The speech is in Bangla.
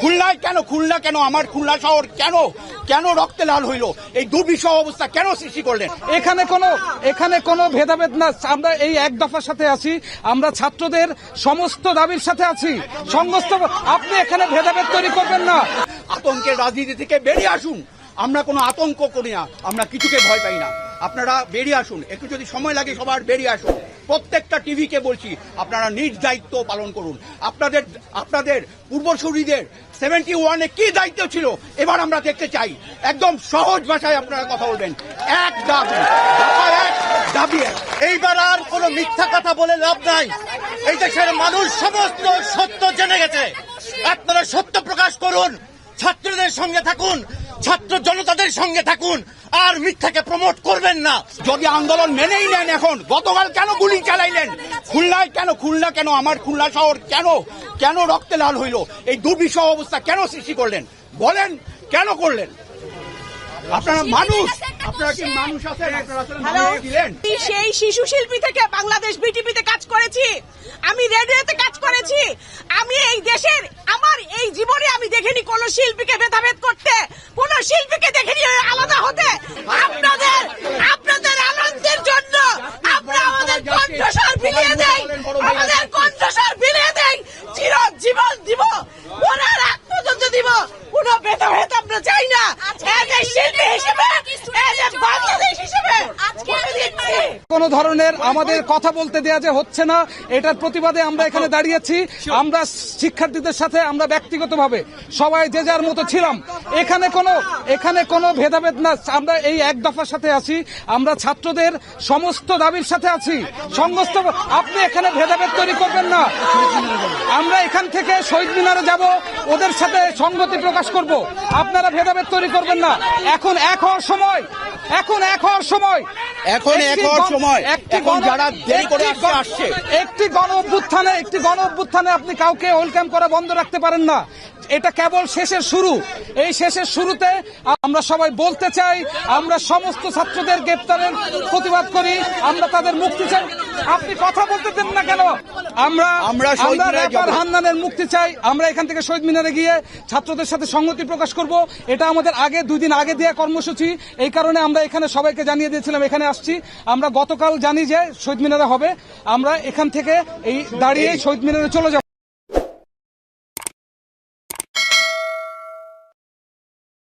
খুলনায় কেন, খুলনা কেন, আমার খুলনা শহর কেন কেন রক্তে লাল হইল? এই দুর্বিষহ অবস্থা কেন সৃষ্টি করলেন? এখানে কোনো ভেদাভেদ না। আমরা এই এক দফার সাথে আছি, আমরা ছাত্রদের সমস্ত দাবির সাথে আছি। আপনি এখানে ভেদাভেদ তৈরি করবেন না। আতঙ্কের রাজনীতি থেকে বেরিয়ে আসুন। আমরা কোনো আতঙ্ক করি না, আমরা কিছুকে ভয় পাই না। আপনারা বেরিয়ে আসুন, একটু যদি সময় লাগে সবার বেরিয়ে আসুন। প্রত্যেকটা টিভিকে বলছি, আপনারা নিজ দায়িত্ব পালন করুন। আপনাদের পূর্বসূরীদের 71-এ কি দায়িত্ব ছিল এবার আমরা দেখতে চাই। একদম সহজ ভাষায় আপনারা কথা বলবেন। এক দাবি। এইবার আর কোনো মিথ্যা কথা বলে লাভ নাই। এই দেশের মানুষ সমস্ত সত্য জেনে গেছে। আপনারা সত্য প্রকাশ করুন, ছাত্রদের সঙ্গে থাকুন, ছাত্র জনতাদের সঙ্গে থাকুন, আর মিথ্যাকে প্রমোট করবেন না। যদি আন্দোলন মেনেই নেন, এখন গতকাল কেন গুলি চালাইলেন? খুলনায় কেন, খুলনা কেন, আমার খুলনা শহর কেন রক্তে লাল হইল? এই দুর্বিষহ অবস্থা কেন সৃষ্টি করলেন? বলেন কেন করলেন? আপনারা মানুষ, আপনারা কি মানুষ আছেন? আপনারা দিলেন। সেই শিশু শিল্পী থেকে বাংলাদেশ বিটিভিতে কাজ করেছি, আমি রেডিওতে কাজ করেছি। আমি এই দেশের, আমার এই জীবনে আমি দেখিনি কোন শিল্পীকে ভেদাভেদ করতে, কোন শিল্পীকে দেখিনি আলাদা হতে। আপনাদের আনন্দের জন্য আমরা আমাদের কণ্ঠস্বর বিলিয়ে দেই, আমাদের কণ্ঠস্বর বিলিয়ে দেই, চিরজীবন দিব, ওনার আগ পর্যন্ত দিব। কোন ভেদাভেদ আমরা চাই না। শিল্পী হিসেবে, বাংলাদেশ হিসেবে কোন ধরনের আমাদের কথা বলতে দেয়া যে হচ্ছে না, এটার প্রতিবাদে আমরা এখানে দাঁড়িয়েছি। আমরা শিক্ষার্থীদের সাথে আমরা ব্যক্তিগতভাবে সবাই যে যার মতো ছিলাম। এখানে কোনো ভেদাভেদ না। আমরা এই এক দফার সাথে আছি, আমরা ছাত্রদের সমস্ত দাবির সাথে আছি। আপনি এখানে ভেদাভেদ তৈরি করবেন না। আমরা এখান থেকে শহীদ মিনারে যাব, ওদের সাথে সংগতি প্রকাশ করব। আপনারা ভেদাভেদ তৈরি করবেন না। এখন এক হওয়ার সময়। এখন যারা দেরি করে আসছে, একটি গণ অভ্যুত্থানে আপনি কাউকে ওয়েলকাম করা বন্ধ রাখতে পারেন না। এটা কেবল শেষের শুরু। এই শেষের শুরুতে আমরা সবাই বলতে চাই, আমরা সমস্ত ছাত্রদের গ্রেপ্তারের প্রতিবাদ করি, আমরা তাদের মুক্তি চাই। আপনি কথা বলতে দেন না কেন? আমরা র্যাপার হান্নানের মুক্তি চাই। আমরা এখান থেকে শহীদ মিনারে গিয়ে ছাত্রদের সাথে সংহতি প্রকাশ করব। এটা আমাদের 2 দিন আগে দেওয়া কর্মসূচি। এই কারণে আমরা এখানে সবাইকে জানিয়ে দিয়েছিলাম এখানে আসছি। আমরা গতকাল জানি যে শহীদ মিনারে হবে। আমরা এখান থেকে এই দাঁড়িয়ে শহীদ মিনারে চলে যাব।